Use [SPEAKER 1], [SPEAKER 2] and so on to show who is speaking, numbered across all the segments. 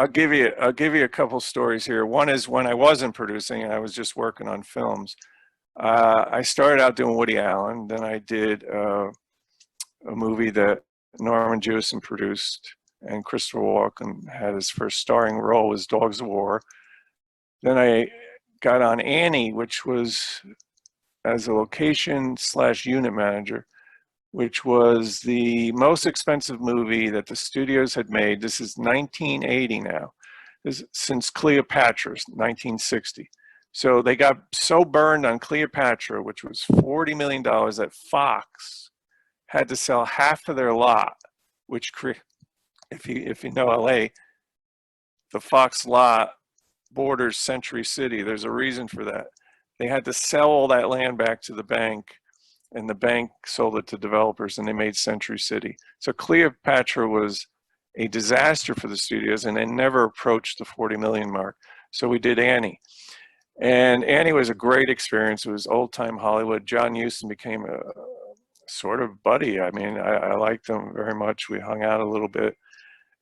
[SPEAKER 1] I'll give you a couple stories here. One is when I wasn't producing and I was just working on films. I started out doing Woody Allen, then I did a movie that Norman Jewison produced, and Christopher Walken had his first starring role as Dogs of War. Then I got on Annie, which was as a location / unit manager, which was the most expensive movie that the studios had made. This is 1980 now, since Cleopatra, 1960. So they got so burned on Cleopatra, which was $40 million, that Fox had to sell half of their lot, which, if you know LA, the Fox lot borders Century City. There's a reason for that. They had to sell all that land back to the bank, and the bank sold it to developers, and they made Century City. So Cleopatra was a disaster for the studios, and they never approached the 40 million mark. So we did Annie. And Annie was a great experience. It was old-time Hollywood. John Huston became a sort of buddy. I mean, I liked him very much. We hung out a little bit,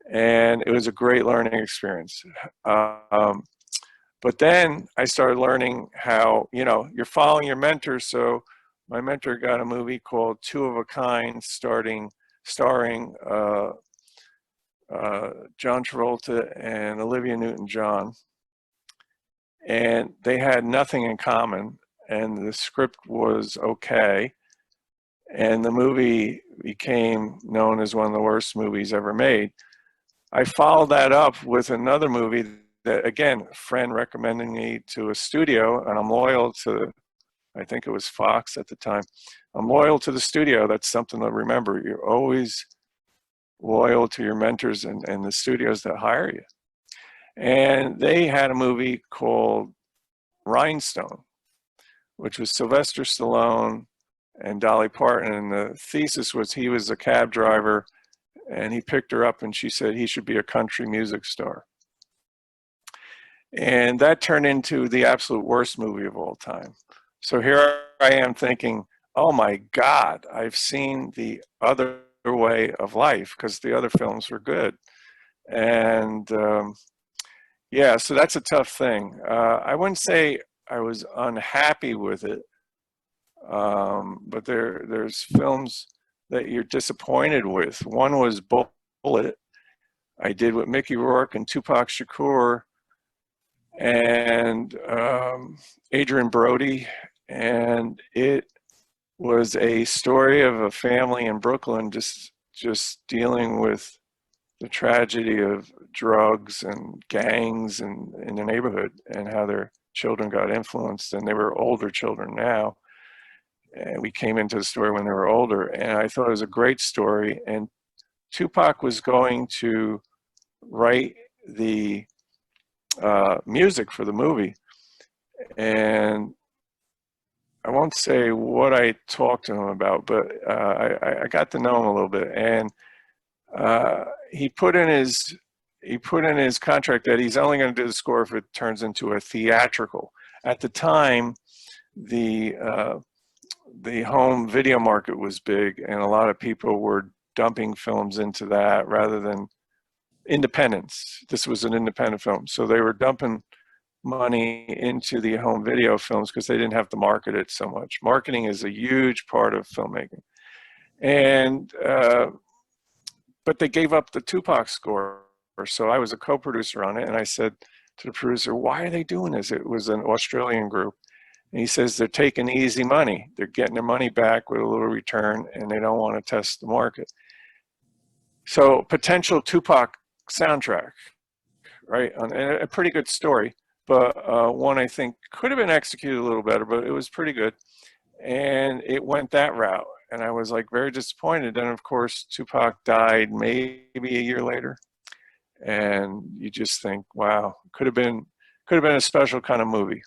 [SPEAKER 1] and it was a great learning experience. But then I started learning how, you're following your mentor. So my mentor got a movie called Two of a Kind, starring John Travolta and Olivia Newton-John. And they had nothing in common, and the script was okay. And the movie became known as one of the worst movies ever made. I followed that up with another movie that, again, a friend recommended me to a studio, and I'm loyal to, I think it was Fox at the time. I'm loyal to the studio. That's something to remember. You're always loyal to your mentors and the studios that hire you. And they had a movie called Rhinestone, which was Sylvester Stallone and Dolly Parton. And the thesis was he was a cab driver, and he picked her up, and she said he should be a country music star. And that turned into the absolute worst movie of all time. So here I am thinking, oh my God, I've seen the other way of life, because the other films were good. And yeah, so that's a tough thing. I wouldn't say I was unhappy with it, but there's films that you're disappointed with. One was Bullet. I did with Mickey Rourke and Tupac Shakur and Adrian Brody, and it was a story of a family in Brooklyn just dealing with the tragedy of drugs and gangs in the neighborhood, and how their children got influenced. And they were older children now, and we came into the story when they were older, and I thought it was a great story. And Tupac was going to write the music for the movie, and I won't say what I talked to him about, but I got to know him a little bit, and he put in his contract that he's only going to do the score if it turns into a theatrical. At the time, the home video market was big, and a lot of people were dumping films into that rather than independents. This was an independent film, so they were dumping money into the home video films because they didn't have to market it so much. Marketing is a huge part of filmmaking. And but they gave up the Tupac score. So I was a co-producer on it, and I said to the producer, why are they doing this? It was an Australian group. And he says, they're taking easy money. They're getting their money back with a little return, and they don't want to test the market. So potential Tupac soundtrack, right? A pretty good story, but one I think could have been executed a little better, but it was pretty good. And it went that route. And I was like very disappointed. And of course, Tupac died maybe a year later. And you just think, wow, could have been a special kind of movie.